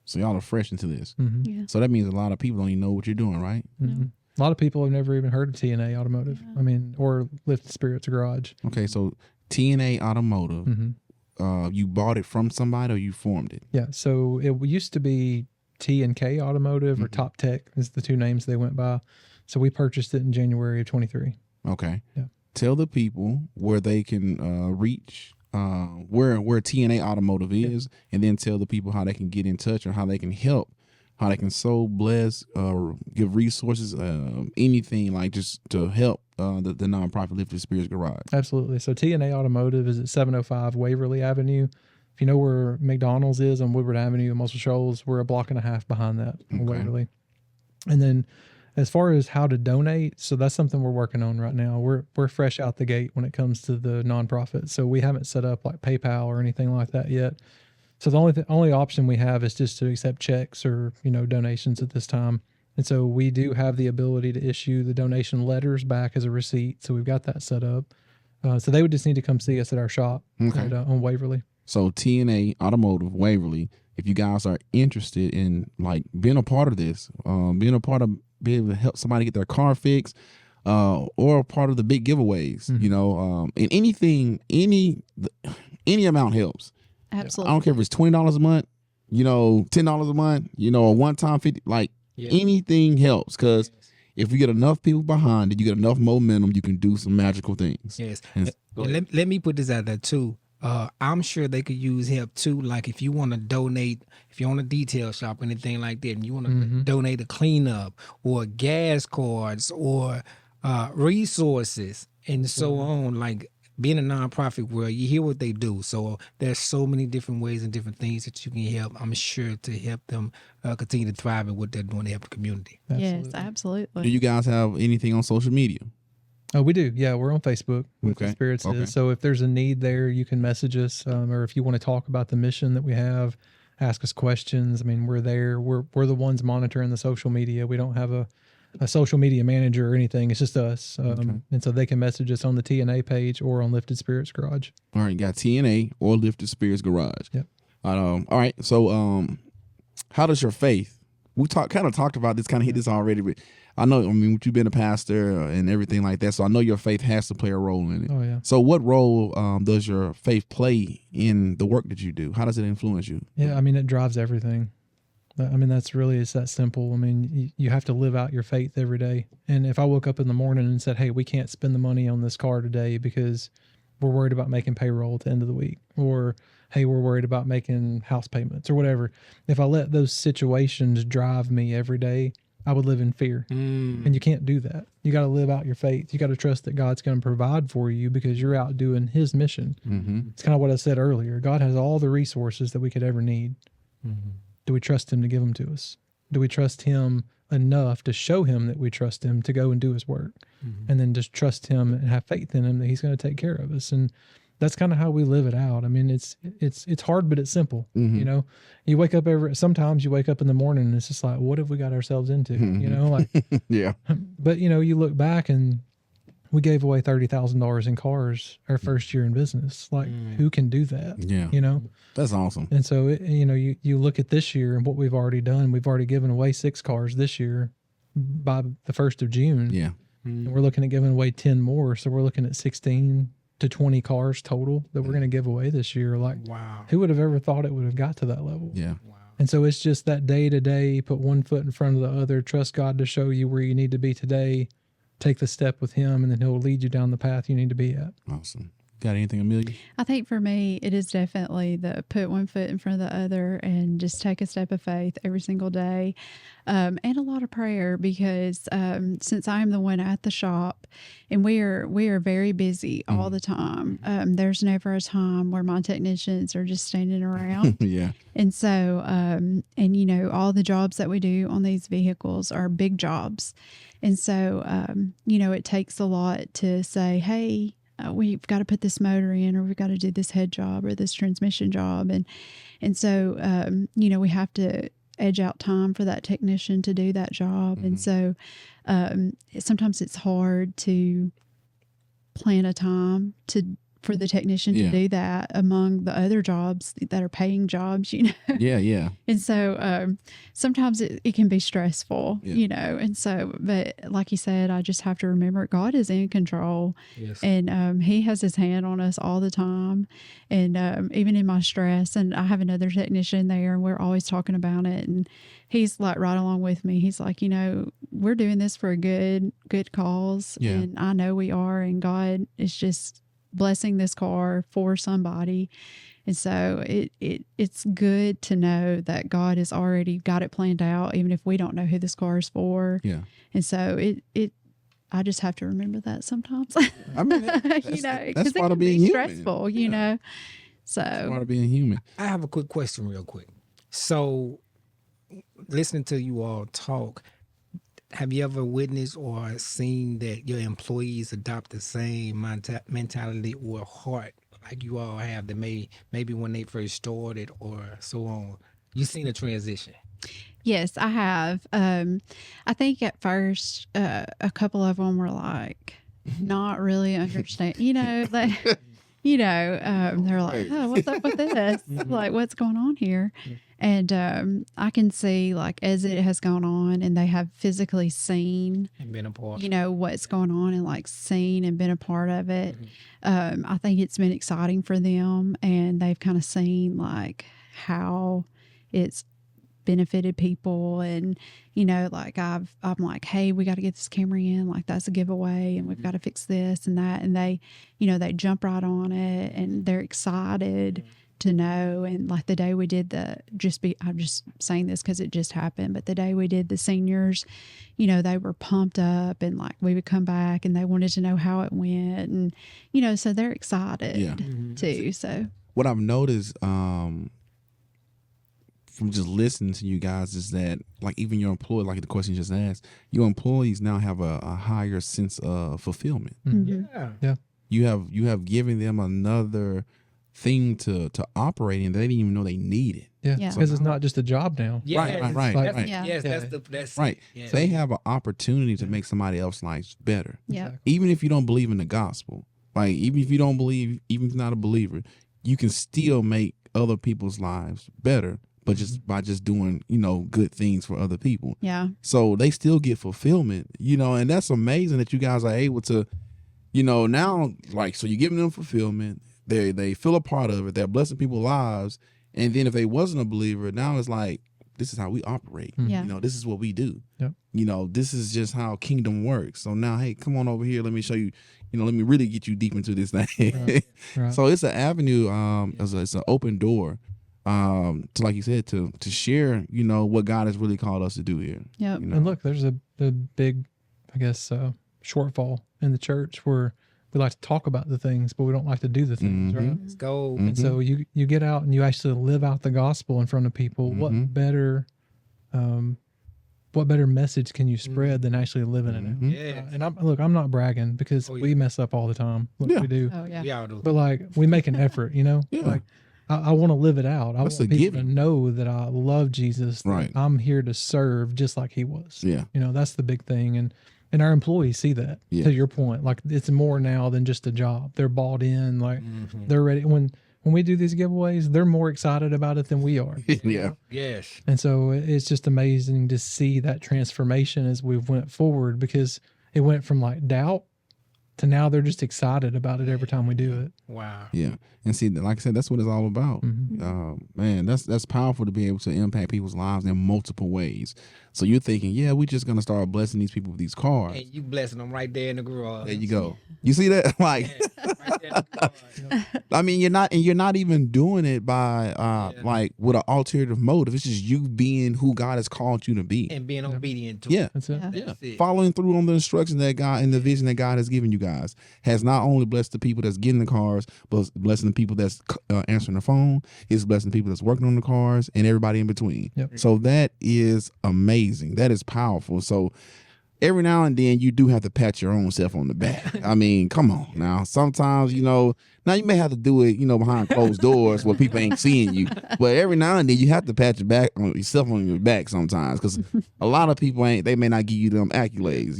Speaker 2: So y'all are fresh into this.
Speaker 3: yeah.
Speaker 2: So that means a lot of people don't even know what you're doing, right?
Speaker 4: A lot of people have never even heard of TNA Automotive. I mean, or Lifted Spirits Garage.
Speaker 2: Okay, so TNA Automotive, you bought it from somebody or you formed it?
Speaker 4: Yeah. So it used to be T&K Automotive or Top Tech is the two names they went by. So we purchased it in January of 23.
Speaker 2: Okay.
Speaker 4: Yeah.
Speaker 2: Tell the people where they can reach where TNA Automotive is, and then tell the people how they can get in touch or how they can help, how they can sow, bless, give resources, anything like just to help the nonprofit Lifted Spirits Garage.
Speaker 4: Absolutely. So TNA Automotive is at 705 Waverly Avenue. If you know where McDonald's is on Woodward Avenue in Muscle Shoals, we're a block and a half behind that on Waverly. And then as far as how to donate, so that's something we're working on right now. We're fresh out the gate when it comes to the nonprofit. So we haven't set up like PayPal or anything like that yet. So the only option we have is just to accept checks or, donations at this time. And so we do have the ability to issue the donation letters back as a receipt. So we've got that set up. So they would just need to come see us at our shop on Waverly.
Speaker 2: So TNA Automotive Waverly, if you guys are interested in like being a part of this, being able to help somebody get their car fixed, or a part of the big giveaways, and anything, any amount helps.
Speaker 3: Absolutely.
Speaker 2: I don't care if it's $20 a month, $10 a month, a one-time 50, like anything helps, because if you get enough people behind it, you get enough momentum, you can do some magical things.
Speaker 1: Yes.
Speaker 2: And-
Speaker 1: Let me put this out there too. I'm sure they could use help too. Like if you want to donate, if you own a detail shop, anything like that, and you want to donate a cleanup or gas cards or resources and so on, like being a nonprofit world, you hear what they do. So there's so many different ways and different things that you can help. I'm sure to help them continue to thrive in what they're doing to help the community.
Speaker 3: Yes,
Speaker 2: Do
Speaker 3: absolutely.
Speaker 2: you guys have anything on social media?
Speaker 4: Oh, we do. Yeah, we're on Facebook with the
Speaker 2: Okay,
Speaker 4: Spirits
Speaker 2: okay.
Speaker 4: is. So if there's a need there, you can message us, or if you want to talk about the mission that we have, ask us questions. I mean, we're there. We're the ones monitoring the social media. We don't have a social media manager or anything. It's just us. And so they can message us on the TNA page or on Lifted Spirits Garage.
Speaker 2: All right, got TNA or Lifted Spirits Garage.
Speaker 4: Yep.
Speaker 2: All right, so how does your faith? We kind of talked about this, kind of hit this already, but I know, you've been a pastor and everything like that, so I know your faith has to play a role in it.
Speaker 4: Oh, yeah.
Speaker 2: So what role does your faith play in the work that you do? How does it influence you?
Speaker 4: Yeah, it drives everything. It's that simple. You have to live out your faith every day. And if I woke up in the morning and said, hey, we can't spend the money on this car today because we're worried about making payroll at the end of the week, or hey, we're worried about making house payments or whatever. If I let those situations drive me every day, I would live in fear. And you can't do that. You got to live out your faith. You got to trust that God's going to provide for you because you're out doing his mission.
Speaker 2: Mm-hmm.
Speaker 4: It's kind of what I said earlier. God has all the resources that we could ever need. Do we trust him to give them to us? Do we trust him enough to show him that we trust him to go and do his work? And then just trust him and have faith in him that he's going to take care of us. And that's kind of how we live it out. It's hard, but it's simple.
Speaker 2: Mm-hmm.
Speaker 4: You wake up sometimes you wake up in the morning and it's just like, what have we got ourselves into?
Speaker 2: Yeah.
Speaker 4: But you look back and we gave away $30,000 in cars our first year in business. Like, who can do that?
Speaker 2: Yeah. That's awesome.
Speaker 4: And so, you look at this year and what we've already done. We've already given away 6 cars this year by the 1st of June.
Speaker 2: Yeah.
Speaker 4: And we're looking at giving away 10 more. So we're looking at 16 to 20 cars total that we're going to give away this year. Like,
Speaker 1: Wow.
Speaker 4: who would have ever thought it would have got to that level?
Speaker 2: Yeah.
Speaker 4: And so it's just that day to day, put one foot in front of the other, trust God to show you where you need to be today, take the step with him, and then he'll lead you down the path you need to be at.
Speaker 2: Awesome. Got anything, Amelia?
Speaker 3: I think for me, it is definitely the put one foot in front of the other and just take a step of faith every single day, and a lot of prayer because since I am the one at the shop, and we are very busy all the time. There's never a time where my technicians are just standing around.
Speaker 2: Yeah.
Speaker 3: And so, all the jobs that we do on these vehicles are big jobs. And so, it takes a lot to say, hey, we've got to put this motor in, or we've got to do this head job or this transmission job. And so, we have to edge out time for that technician to do that job. And so, sometimes it's hard to plan a time for the technician to do that among the other jobs that are paying jobs,
Speaker 2: Yeah.
Speaker 3: And so sometimes it can be stressful, and so, but like you said, I just have to remember God is in control.
Speaker 1: Yes.
Speaker 3: And he has his hand on us all the time. And even in my stress, and I have another technician there and we're always talking about it. And he's like right along with me. He's like, we're doing this for a good cause.
Speaker 2: Yeah.
Speaker 3: And I know we are. And God is just blessing this car for somebody. And so it's good to know that God has already got it planned out, even if we don't know who this car is for.
Speaker 2: Yeah.
Speaker 3: And so I just have to remember that sometimes.
Speaker 2: That's
Speaker 3: because it
Speaker 2: part
Speaker 3: can
Speaker 2: of being
Speaker 3: be
Speaker 2: human.
Speaker 3: stressful, So
Speaker 2: That's part of being human.
Speaker 1: I have a quick question real quick. So listening to you all talk, have you ever witnessed or seen that your employees adopt the same mentality or heart like you all have that maybe when they first started or so on? You seen a transition?
Speaker 3: Yes, I have. I think at first, a couple of them were like not really understand. They, they're like, "Oh, what's up with this? Like, what's going on here?" And I can see, like, as it has gone on, and they have physically seen,
Speaker 1: And been a part.
Speaker 3: what's going on, and like seen and been a part of it. I think it's been exciting for them, and they've kind of seen like how it's benefited people, and like I'm like, hey, we got to get this camera in, like that's a giveaway, and we've got to fix this and that, and they they jump right on it, and they're excited to know. And like the day we did I'm just saying this because it just happened, but the day we did the seniors, they were pumped up, and like we would come back and they wanted to know how it went, and so they're excited
Speaker 2: Yeah.
Speaker 3: too. So
Speaker 2: What I've noticed from just listening to you guys is that, like, even your employee, like the question you just asked, your employees now have a higher sense of fulfillment.
Speaker 1: Yeah.
Speaker 2: You have given them another thing to operate in that they didn't even know they needed.
Speaker 3: Yeah.
Speaker 4: Because it's not just a job now.
Speaker 1: Yes.
Speaker 2: Right.
Speaker 1: That's-
Speaker 3: Yeah.
Speaker 1: Yes,
Speaker 4: Yeah.
Speaker 1: that's
Speaker 2: Right.
Speaker 1: Yes.
Speaker 2: They have an opportunity to make somebody else's life better.
Speaker 3: yeah,
Speaker 2: Even if you don't believe in the gospel, like even if you don't believe, even if you're not a believer, you can still make other people's lives better, but just by just doing, good things for other people.
Speaker 3: yeah,
Speaker 2: So they still get fulfillment, and that's amazing that you guys are able to, now, like, so you're giving them fulfillment. They feel a part of it. They're blessing people's lives. And then if they wasn't a believer, now it's like, this is how we operate.
Speaker 3: yeah.
Speaker 2: This is what we do.
Speaker 4: Yep.
Speaker 2: This is just how kingdom works. So now, hey, come on over here. Let me show you, let me really get you deep into this thing.
Speaker 4: Right.
Speaker 2: So it's an avenue, it's an open door, to, like you said, to share, what God has really called us to do here.
Speaker 3: Yep.
Speaker 4: And look, there's a big, I guess, shortfall in the church where we like to talk about the things, but we don't like to do the things, right?
Speaker 1: Let's go.
Speaker 2: Mhm.
Speaker 4: And so you get out and you actually live out the gospel in front of people.
Speaker 2: Mhm.
Speaker 4: What better message can you spread than actually living it out?
Speaker 2: Mhm.
Speaker 1: Yeah.
Speaker 4: And I'm not bragging because
Speaker 1: Oh, yeah.
Speaker 4: we mess up all the time. Look,
Speaker 2: Yeah.
Speaker 4: we do.
Speaker 3: Oh yeah.
Speaker 1: We all do.
Speaker 4: But like we make an effort,
Speaker 2: Yeah.
Speaker 4: Like I want to live it out. I
Speaker 2: That's
Speaker 4: want
Speaker 2: a
Speaker 4: people to
Speaker 2: given.
Speaker 4: know that I love Jesus. That
Speaker 2: Right.
Speaker 4: I'm here to serve just like he was.
Speaker 2: Yeah.
Speaker 4: That's the big thing. And our employees see that.
Speaker 2: Yeah.
Speaker 4: To your point, like it's more now than just a job. They're bought in. Like
Speaker 1: Mhm.
Speaker 4: they're ready. When we do these giveaways, they're more excited about it than we are.
Speaker 2: Yeah.
Speaker 1: Yes.
Speaker 4: And so it's just amazing to see that transformation as we've went forward, because it went from like doubt to now they're just excited about it every time we do it.
Speaker 1: Wow.
Speaker 2: Yeah. And see, like I said, that's what it's all about.
Speaker 4: Mhm.
Speaker 2: Man, that's powerful to be able to impact people's lives in multiple ways. So you're thinking, yeah, we're just gonna start blessing these people with these cars.
Speaker 1: And you blessing them right there in the garage.
Speaker 2: There you go. You see that? Like,
Speaker 1: Yeah, right there in the garage.
Speaker 2: I mean, you're not even doing it by like with an alternative motive. It's just you being who God has called you to be.
Speaker 1: And being obedient to
Speaker 2: Yeah.
Speaker 1: it.
Speaker 4: That's it.
Speaker 3: Yeah.
Speaker 1: That's it.
Speaker 2: Following through on the instructions that God and the vision that God has given you guys has not only blessed the people that's getting the cars, but it's blessing the people that's answering the phone. It's blessing the people that's working on the cars and everybody in between.
Speaker 4: Yep.
Speaker 2: So that is amazing. That is powerful. So every now and then you do have to pat your own self on the back. I mean, come on now. Sometimes, now you may have to do it, behind closed doors where people ain't seeing you. But every now and then you have to pat yourself on your back sometimes, because a lot of people they may not give you them accolades,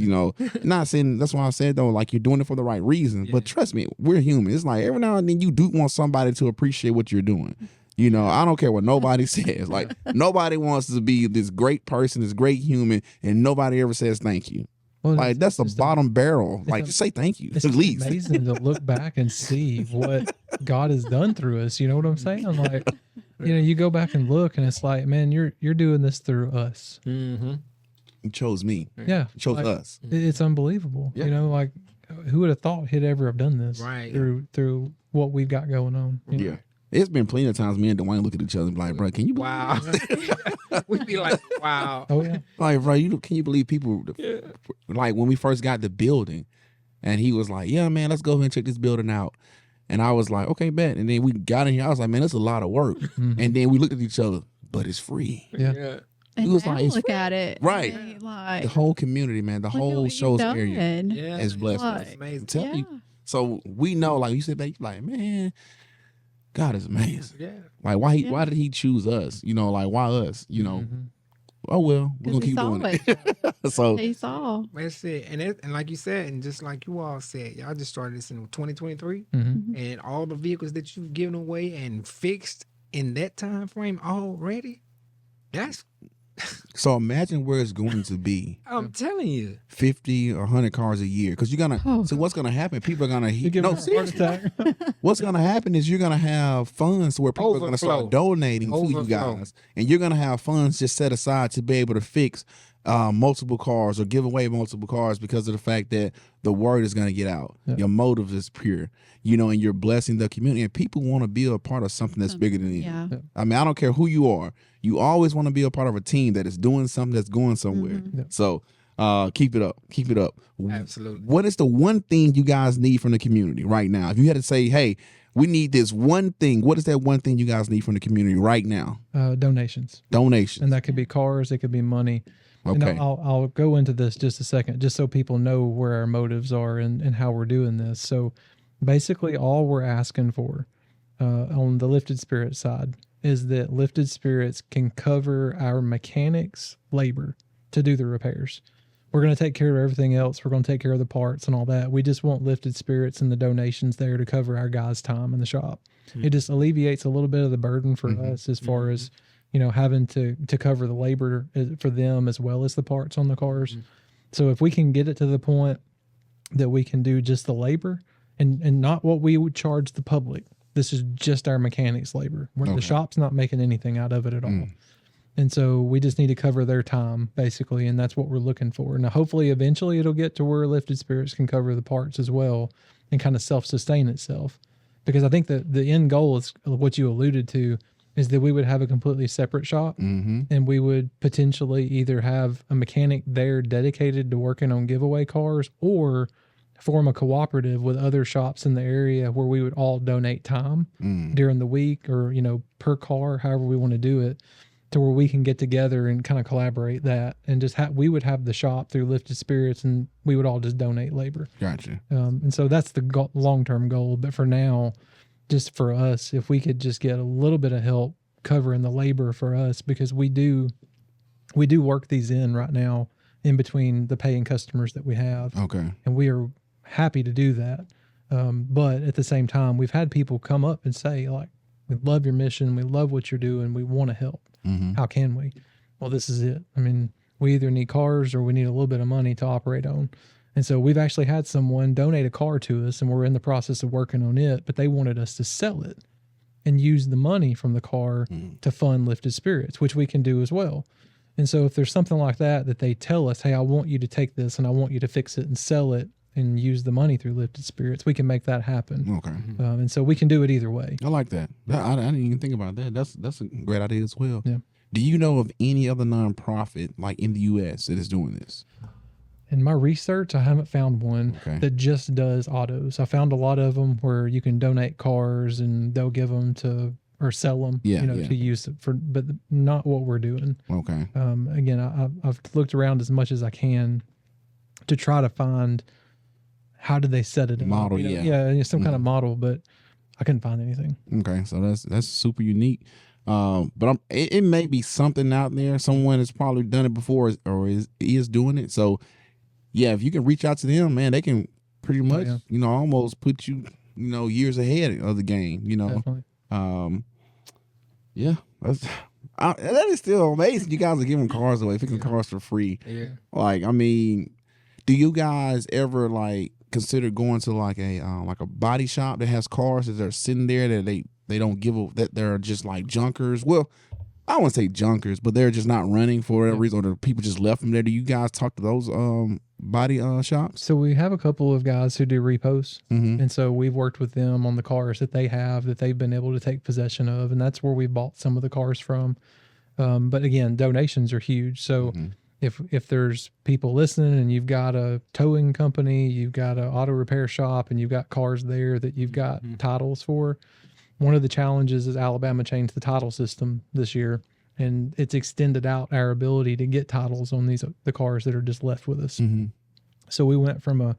Speaker 2: Not saying, that's why I said though, like, you're doing it for the right reasons. But trust me, we're human. It's like every now and then you do want somebody to appreciate what you're doing. I don't care what nobody says. Like, nobody wants to be this great person, this great human, and nobody ever says thank you.
Speaker 4: Well,
Speaker 2: Like, that's the
Speaker 4: it's
Speaker 2: bottom barrel. Like,
Speaker 4: a-
Speaker 2: just say thank you,
Speaker 4: It's
Speaker 2: at least.
Speaker 4: amazing to look back and see what God has done through us. You know what I'm saying? Like, you go back and look, and it's like, man, you're doing this through us.
Speaker 1: Mm-hmm.
Speaker 2: You chose me.
Speaker 4: Yeah,
Speaker 2: You chose
Speaker 4: like,
Speaker 2: us.
Speaker 4: It's unbelievable.
Speaker 2: Yeah.
Speaker 4: Like, who would have thought he'd ever have done this?
Speaker 1: Right.
Speaker 4: Through what we've got going on. you know?
Speaker 2: Yeah. It's been plenty of times me and Dwayne look at each other and be like, bro, can you believe
Speaker 1: Wow. We be like, wow.
Speaker 4: Oh yeah.
Speaker 2: Like, bro, can you believe people, like, when we first got the building, and he was like, yeah, man, let's go ahead and check this building out. And I was like, okay, bet. And then we got in here. I was like, man, that's a lot of work. And then we looked at each other, but it's free.
Speaker 4: Yeah.
Speaker 3: And
Speaker 2: It was
Speaker 3: now
Speaker 2: like, it's
Speaker 3: look at it.
Speaker 2: Right.
Speaker 3: Like,
Speaker 2: The whole community, man, the
Speaker 3: look at
Speaker 2: whole
Speaker 3: what you've
Speaker 2: shows area
Speaker 3: done.
Speaker 1: Yeah.
Speaker 2: is blessed.
Speaker 3: Like,
Speaker 1: That's amazing.
Speaker 2: Tell you.
Speaker 3: Yeah.
Speaker 2: So we know, like you said, back, like, man, God is amazing.
Speaker 1: Yeah.
Speaker 2: Like, why did he choose us? You know, like, why us? You know,
Speaker 4: Mhm.
Speaker 2: oh well, we're
Speaker 3: 'Cause
Speaker 2: gonna
Speaker 3: he
Speaker 2: keep
Speaker 3: saw
Speaker 2: doing it. So
Speaker 3: He saw.
Speaker 1: That's it. And like you said, and just like you all said, y'all just started this in 2023,
Speaker 4: Mhm.
Speaker 1: and all the vehicles that you've given away and fixed in that time frame already. That's
Speaker 2: so imagine where it's going to be.
Speaker 1: I'm telling you.
Speaker 2: 50 or 100 cars a year, because you're gonna
Speaker 3: Oh.
Speaker 2: so what's gonna happen, people are gonna
Speaker 4: You give
Speaker 2: no
Speaker 4: him a heart
Speaker 2: seriously,
Speaker 4: attack.
Speaker 2: what's gonna happen is you're gonna have funds where people are gonna start
Speaker 1: Overflow.
Speaker 2: donating to you
Speaker 1: Overflow.
Speaker 2: guys, and you're gonna have funds just set aside to be able to fix multiple cars or give away multiple cars, because of the fact that the word is gonna get out.
Speaker 4: Yeah.
Speaker 2: Your motive is pure, you know, and you're blessing the community, and people want to be a part of something that's bigger than them.
Speaker 3: Yeah.
Speaker 2: I mean, I don't care who you are. You always want to be a part of a team that is doing something that's going somewhere.
Speaker 3: Mm-hmm.
Speaker 4: Yeah.
Speaker 2: So keep it up. Keep it up.
Speaker 1: Absolutely.
Speaker 2: What is the one thing you guys need from the community right now? If you had to say, hey, we need this one thing, what is that one thing you guys need from the community right now?
Speaker 4: Donations,
Speaker 2: Donations.
Speaker 4: and that could be cars, it could be money. And
Speaker 2: Okay.
Speaker 4: I'll go into this just a second, just so people know where our motives are and how we're doing this. So basically, all we're asking for on the Lifted Spirits side is that Lifted Spirits can cover our mechanics' labor to do the repairs. We're going to take care of everything else. We're going to take care of the parts and all that. We just want Lifted Spirits and the donations there to cover our guys' time in the shop. It just alleviates a little bit of the burden for us as far as, you know, having to cover the labor for them as well as the parts on the cars. So if we can get it to the point that we can do just the labor and not what we would charge the public, this is just our mechanics labor.
Speaker 2: Okay.
Speaker 4: The shop's not making anything out of it at all. And so we just need to cover their time basically. And that's what we're looking for. Now, hopefully eventually it'll get to where Lifted Spirits can cover the parts as well and kind of self-sustain itself. Because I think that the end goal is what you alluded to, is that we would have a completely separate shop, and we would potentially either have a mechanic there dedicated to working on giveaway cars, or form a cooperative with other shops in the area where we would all donate time during the week, or, you know, per car, however we want to do it, to where we can get together and kind of collaborate that, and just we would have the shop through Lifted Spirits, and we would all just donate labor.
Speaker 2: Gotcha.
Speaker 4: And so that's the long-term goal. But for now, just for us, if we could just get a little bit of help covering the labor for us, because we do work these in right now in between the paying customers that we have.
Speaker 2: Okay.
Speaker 4: And we are happy to do that. But at the same time, we've had people come up and say, like, we love your mission. We love what you're doing. We want to help. How can we? Well, this is it. I mean, we either need cars or we need a little bit of money to operate on. And so we've actually had someone donate a car to us, and we're in the process of working on it, but they wanted us to sell it and use the money from the car to fund Lifted Spirits, which we can do as well. And so if there's something like that they tell us, hey, I want you to take this and I want you to fix it and sell it and use the money through Lifted Spirits, we can make that happen.
Speaker 2: Okay.
Speaker 4: And so we can do it either way.
Speaker 2: I like that. I didn't even think about that. That's a great idea as well.
Speaker 4: Yeah.
Speaker 2: Do you know of any other nonprofit like in the U.S. that is doing this?
Speaker 4: In my research, I haven't found one
Speaker 2: Okay.
Speaker 4: that just does autos. I found a lot of them where you can donate cars and they'll give them to, or sell them,
Speaker 2: Yeah,
Speaker 4: you know,
Speaker 2: yeah.
Speaker 4: to use it for, but not what we're doing.
Speaker 2: Okay.
Speaker 4: Again, I've looked around as much as I can to try to find how did they set it up.
Speaker 2: Model,
Speaker 4: you know?
Speaker 2: yeah.
Speaker 4: Yeah, some kind of model, but I couldn't find anything.
Speaker 2: Okay. So that's super unique. But it may be something out there. Someone has probably done it before or is doing it. So yeah, if you can reach out to them, man, they can pretty much,
Speaker 4: yeah.
Speaker 2: you know, almost put you, you know, years ahead of the game, you know.
Speaker 4: Definitely.
Speaker 2: Yeah, that is still amazing. You guys are giving cars away, fixing cars for free.
Speaker 1: Yeah.
Speaker 2: Like, I mean, do you guys ever like consider going to like a body shop that has cars that are sitting there that they don't give a, that they're just like junkers? Well, I wouldn't say junkers, but they're just not running for whatever reason, or the people just left them there. Do you guys talk to those body shops?
Speaker 4: So we have a couple of guys who do repos.
Speaker 2: Mm-hmm.
Speaker 4: And so we've worked with them on the cars that they have that they've been able to take possession of. And that's where we bought some of the cars from. But again, donations are huge. So if there's people listening and you've got a towing company, you've got an auto repair shop, and you've got cars there that you've got titles for, one of the challenges is Alabama changed the title system this year, and it's extended out our ability to get titles on the cars that are just left with us.
Speaker 2: Mm-hmm.
Speaker 4: So we went from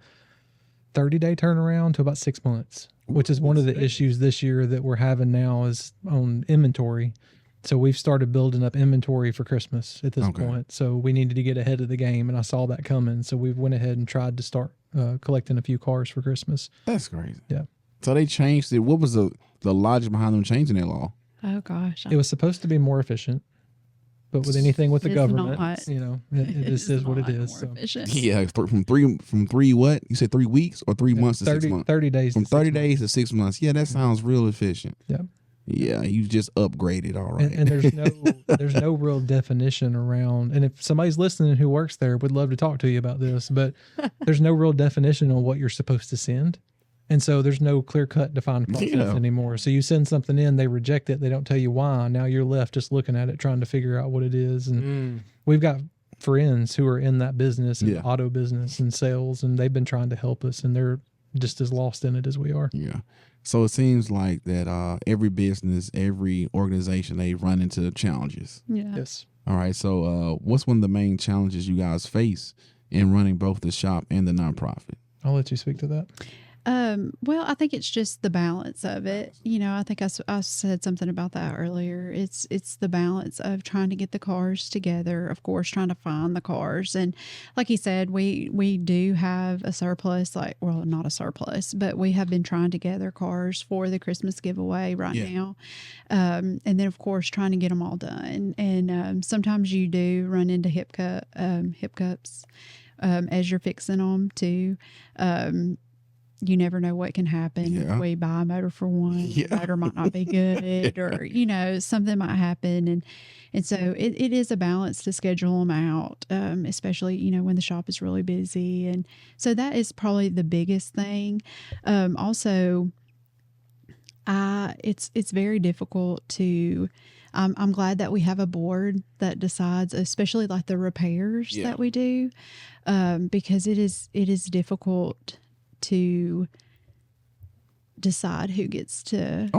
Speaker 4: 30-day turnaround to about 6 months, which is one of the issues this year that we're having now is on inventory. So we've started building up inventory for Christmas at this point. So we needed to get ahead of the game, and I saw that coming. So we went ahead and tried to start collecting a few cars for Christmas.
Speaker 2: That's crazy.
Speaker 4: Yeah.
Speaker 2: So they changed it. What was the logic behind them changing their law?
Speaker 3: Oh gosh.
Speaker 4: It was supposed to be more efficient, but with anything with the
Speaker 3: It's
Speaker 4: government,
Speaker 3: not.
Speaker 4: you know, it just is what it
Speaker 3: not
Speaker 4: is.
Speaker 3: more
Speaker 4: So
Speaker 3: efficient.
Speaker 2: Yeah, from three what? You said 3 weeks or 3 months to 6 months?
Speaker 4: 30 days.
Speaker 2: From
Speaker 4: to 6
Speaker 2: 30
Speaker 4: months.
Speaker 2: days to 6 months. Yeah, that sounds real efficient.
Speaker 4: Yeah.
Speaker 2: Yeah, you just upgraded, all right.
Speaker 4: And there's no real definition around. And if somebody's listening who works there, would love to talk to you about this. But there's no real definition on what you're supposed to send, and so there's no clear cut defined process anymore. So you send something in, they reject it, they don't tell you why. Now you're left just looking at it, trying to figure out what it is. And we've got friends who are in that business, and auto business and sales, and they've been trying to help us, and they're just as lost in it as we are.
Speaker 2: Yeah. So it seems like that every business, every organization, they run into challenges.
Speaker 3: Yeah.
Speaker 4: Yes.
Speaker 2: All right. So what's one of the main challenges you guys face in running both the shop and the nonprofit?
Speaker 4: I'll let you speak to that.
Speaker 3: Well, I think it's just the balance of it. You know, I think I said something about that earlier. It's the balance of trying to get the cars together, of course, trying to find the cars. And like he said, we do have a surplus, well, not a surplus, but we have been trying to gather cars for the Christmas giveaway right now. And then, of course, trying to get them all done. And sometimes you do run into hiccups as you're fixing them too. You never know what can happen.
Speaker 2: Yeah.
Speaker 3: We buy a motor for one, the motor might not be good, or something might happen, and so it is a balance to schedule them out, especially when the shop is really busy, and so that is probably the biggest thing. Also, it's very difficult to. I'm glad that we have a board that decides, especially like the repairs that we do, because it is difficult to decide who gets to,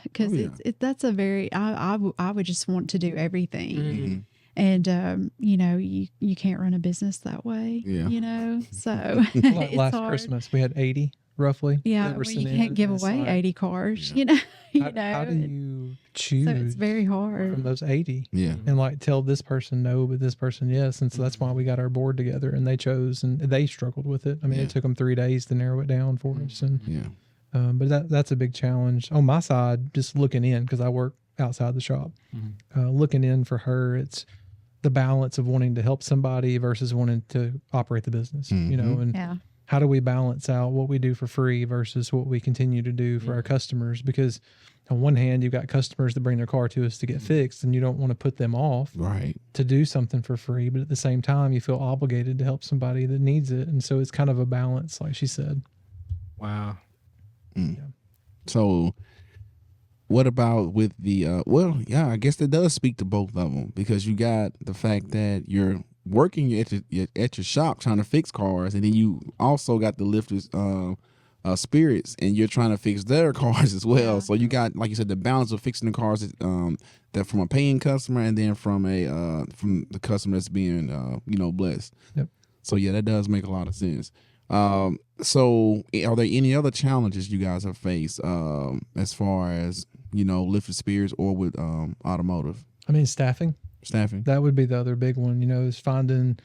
Speaker 3: because that's a very, I would just want to do everything. And, you can't run a business that way, so it's
Speaker 4: Last
Speaker 3: hard.
Speaker 4: Christmas, we had 80 roughly.
Speaker 3: Yeah,
Speaker 4: that were
Speaker 3: well,
Speaker 4: sent
Speaker 3: you
Speaker 4: in.
Speaker 3: can't give
Speaker 4: It's
Speaker 3: away
Speaker 4: like,
Speaker 3: 80 cars,
Speaker 4: How do you choose
Speaker 3: so it's very hard.
Speaker 4: from those 80?
Speaker 2: Yeah.
Speaker 4: And like tell this person no, but this person yes. And so that's why we got our board together, and they chose, and they struggled with it. I mean, it took them 3 days to narrow it down for us. And but that's a big challenge on my side, just looking in, because I work outside the shop. Looking in for her, it's the balance of wanting to help somebody versus wanting to operate the business, and how do we balance out what we do for free versus what we continue to do for our customers? Because on one hand, you've got customers that bring their car to us to get fixed, and you don't want to put them off to do something for free. But at the same time, you feel obligated to help somebody that needs it. And so it's kind of a balance, like she said.
Speaker 1: Wow.
Speaker 2: So what about with the, I guess that does speak to both of them, because you got the fact that you're working at your shop trying to fix cars, and then you also got the Lifters Spirits, and you're trying to fix their cars as well. So you got, like you said, the balance of fixing the cars that from a paying customer, and then from the customer that's being blessed.
Speaker 4: Yep.
Speaker 2: So yeah, that does make a lot of sense. So are there any other challenges you guys have faced as far as Lifted Spirits or with automotive?
Speaker 4: I mean, staffing. That would be the other big one, is finding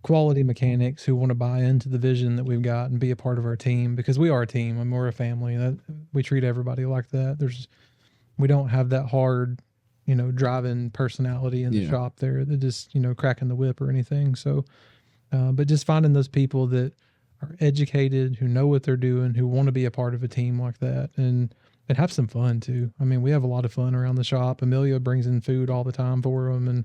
Speaker 4: quality mechanics who want to buy into the vision that we've got and be a part of our team, because we are a team and we're a family. That we treat everybody like that. We don't have that hard, driving personality in the shop there that just, cracking the whip or anything. So, but just finding those people that are educated, who know what they're doing, who want to be a part of a team like that, and have some fun too. I mean, we have a lot of fun around the shop. Amelia brings in food all the time for them,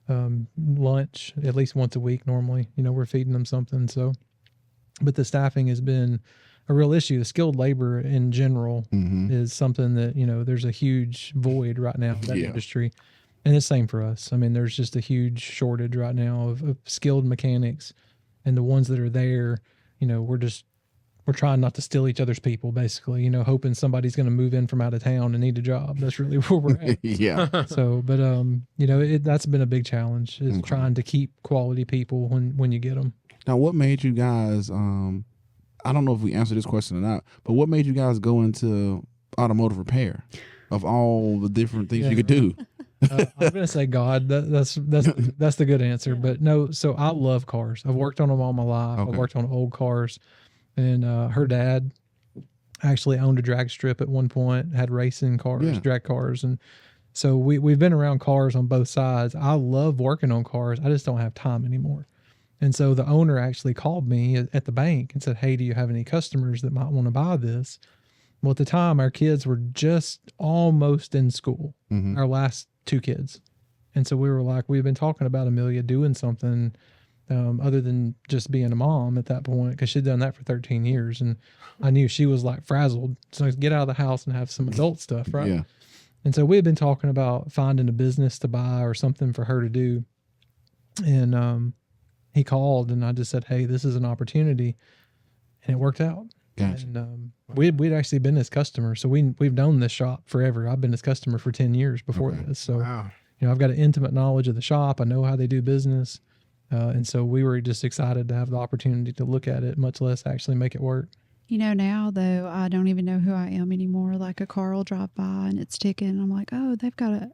Speaker 4: and lunch at least once a week normally. We're feeding them something. So, but the staffing has been a real issue. The skilled labor in general is something that, there's a huge void right now in that industry. And it's same for us. I mean, there's just a huge shortage right now of skilled mechanics, and the ones that are there, we're trying not to steal each other's people, basically, hoping somebody's going to move in from out of town and need a job. That's really where we're at. So, but, that's been a big challenge, is trying to keep quality people when you get them.
Speaker 2: Now, what made you guys, I don't know if we answered this question or not, but what made you guys go into automotive repair of all the different things you could do?
Speaker 4: I'm gonna say God. That's the good answer. But no, so I love cars. I've worked on them all my life.
Speaker 2: Okay.
Speaker 4: I've worked on old cars, and her dad actually owned a drag strip at one point. Had racing cars,
Speaker 2: Yeah.
Speaker 4: drag cars, and so we've been around cars on both sides. I love working on cars. I just don't have time anymore. And so the owner actually called me at the bank and said, "Hey, do you have any customers that might want to buy this?" Well, at the time, our kids were just almost in school.
Speaker 2: Mhm.
Speaker 4: Our last 2 kids. And so we were like, we've been talking about Amelia doing something other than just being a mom at that point, because she'd done that for 13 years. And I knew she was like frazzled. So get out of the house and have some adult stuff, right?
Speaker 2: Yeah.
Speaker 4: And so we had been talking about finding a business to buy or something for her to do. And he called and I just said, "Hey, this is an opportunity." And it worked out.
Speaker 2: Gotcha.
Speaker 4: And we'd actually been his customer. So we've known this shop forever. I've been his customer for 10 years before
Speaker 2: Okay.
Speaker 4: this. So,
Speaker 1: Wow.
Speaker 4: I've got an intimate knowledge of the shop. I know how they do business. And so we were just excited to have the opportunity to look at it, much less actually make it work.
Speaker 3: Now though, I don't even know who I am anymore. Like a car will drive by and it's ticking. And I'm like, oh, I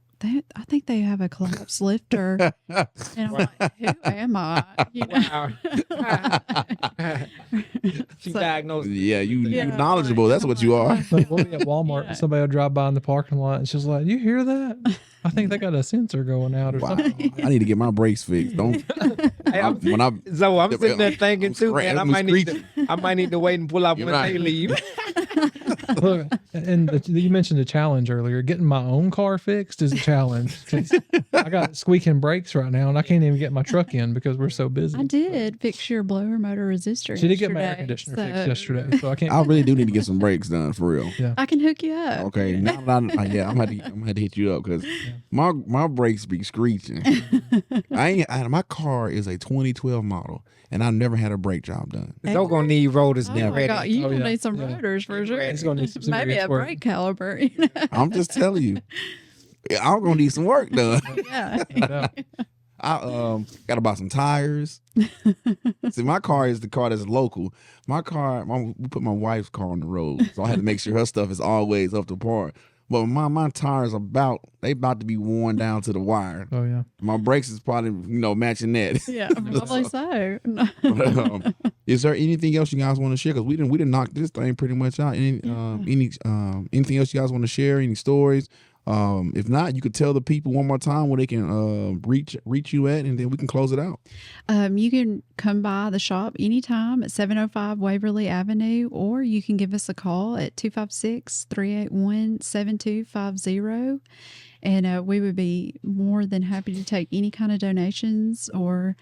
Speaker 3: think they have a collapsed lifter. And I'm like, who am I?
Speaker 1: Wow. She
Speaker 3: So-
Speaker 1: diagnosed.
Speaker 2: Yeah, you
Speaker 3: Yeah,
Speaker 2: knowledgeable. That's what you are.
Speaker 4: Like we'll be at Walmart
Speaker 3: Yeah.
Speaker 4: and somebody will drive by in the parking lot and she's like, "You hear that? I think they got a sensor going out or
Speaker 2: Wow.
Speaker 4: something."
Speaker 2: I need to get my brakes fixed. Don't
Speaker 1: Hey, I'm,
Speaker 2: when I
Speaker 1: so I'm sitting there thinking
Speaker 2: I'm
Speaker 1: too, man.
Speaker 2: scratching,
Speaker 1: I might need to wait and pull out
Speaker 2: You're
Speaker 1: when
Speaker 2: right.
Speaker 1: they leave.
Speaker 4: Look, and you mentioned a challenge earlier. Getting my own car fixed is a challenge. 'Cause I got squeaking brakes right now, and I can't even get my truck in because we're so busy.
Speaker 3: I did fix your blower motor resistor.
Speaker 4: She did get my air
Speaker 3: yesterday,
Speaker 4: conditioner
Speaker 3: so
Speaker 4: fixed yesterday, so I can't.
Speaker 2: I really do need to get some brakes done for real.
Speaker 3: I can hook you up.
Speaker 2: Okay, now that I'm gonna have to hit you up because my brakes be screeching. My car is a 2012 model, and I've never had a brake job done.
Speaker 1: They're gonna need rotors
Speaker 3: Oh
Speaker 1: now.
Speaker 3: my God, you
Speaker 4: Oh,
Speaker 3: will
Speaker 4: yeah,
Speaker 3: need some
Speaker 4: yeah.
Speaker 3: rotors for sure.
Speaker 4: It's gonna need some
Speaker 3: Maybe
Speaker 4: serious
Speaker 3: a
Speaker 4: work.
Speaker 3: brake caliper.
Speaker 2: I'm just telling you, I'm gonna need some work done.
Speaker 3: Yeah.
Speaker 4: Yeah.
Speaker 2: I got to buy some tires. See, my car is the car that's local. We put my wife's car on the road, so I had to make sure her stuff is always up to par. But my tires about to be worn down to the wire.
Speaker 4: Oh yeah.
Speaker 2: My brakes is probably matching that.
Speaker 3: Yeah, probably so.
Speaker 2: But, is there anything else you guys want to share? Because we didn't knock this thing pretty much out. Anything else you guys want to share? Any stories? If not, you could tell the people one more time where they can reach you at, and then we can close it out.
Speaker 3: You can come by the shop anytime at 705 Waverly Avenue, or you can give us a call at 256-381-7250. And we would be more than happy to take any kind of donations or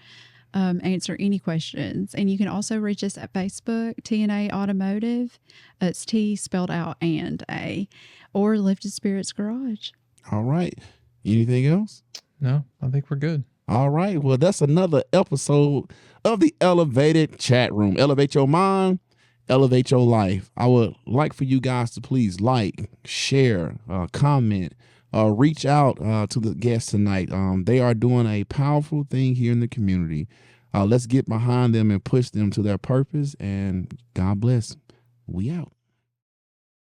Speaker 3: answer any questions. And you can also reach us at Facebook, TNA Automotive. It's T spelled out and A, or Lifted Spirits Garage.
Speaker 2: All right. Anything else?
Speaker 4: No, I think we're good.
Speaker 2: All right. Well, that's another episode of the Elevated Chat Room. Elevate your mind, elevate your life. I would like for you guys to please like, share, comment, reach out to the guests tonight. They are doing a powerful thing here in the community. Let's get behind them and push them to their purpose. And God bless. We out.